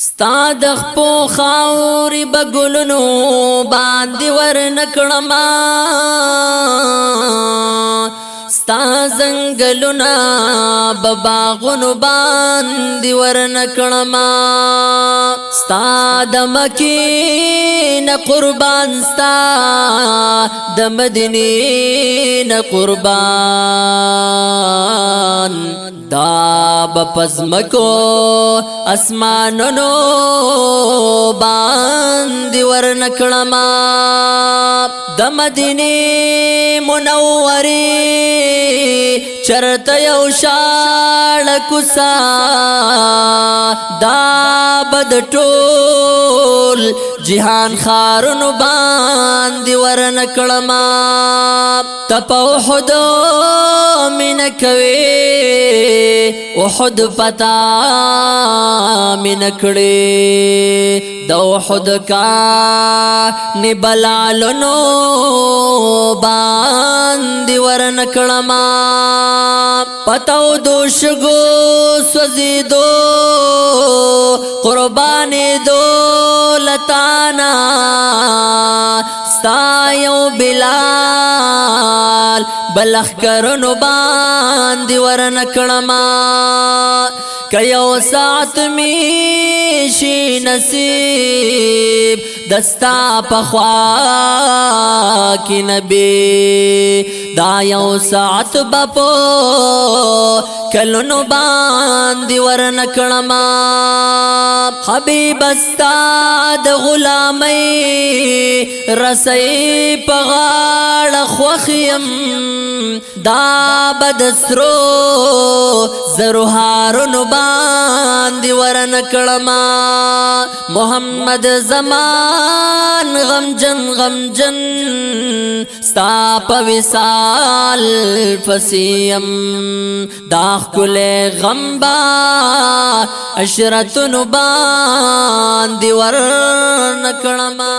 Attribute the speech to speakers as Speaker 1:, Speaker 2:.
Speaker 1: ستا د خپو خاورې به ګلونو باندې ورنکړما ستا زنګلونه به باغونو باندې ورنکړما ستا د مکې نه قربان ستا د مدینې نه قربان دا بپزمکو اسمانونو باندې ورنکړما د مدینې منورې چرته یو شاړه کوڅه دا بد ټول جهان خارونو باندې ورنکړما تپو احد مینه کوي احد پتا مینه کړې د احد کا نبلالونو باندې ورنکړما پتاو دوشګو سوزیدو قربانې دولتانا ستا یو بلال بلخ کرنو باندې ورنکړما که یو ساعت می شي نصیب دستا پخوا کی نبی دا یو ساعت بپو کلونو باندې ورنکړما حبیب استاد غلامي رسي پغاړه خوخیم دا بدسرو زروهارونو باندې ورنکړما محمد زمان غمجن غمجن ستا په وصال فسیم دا ښکلی غمبا عشرتونو باندې ورنکړما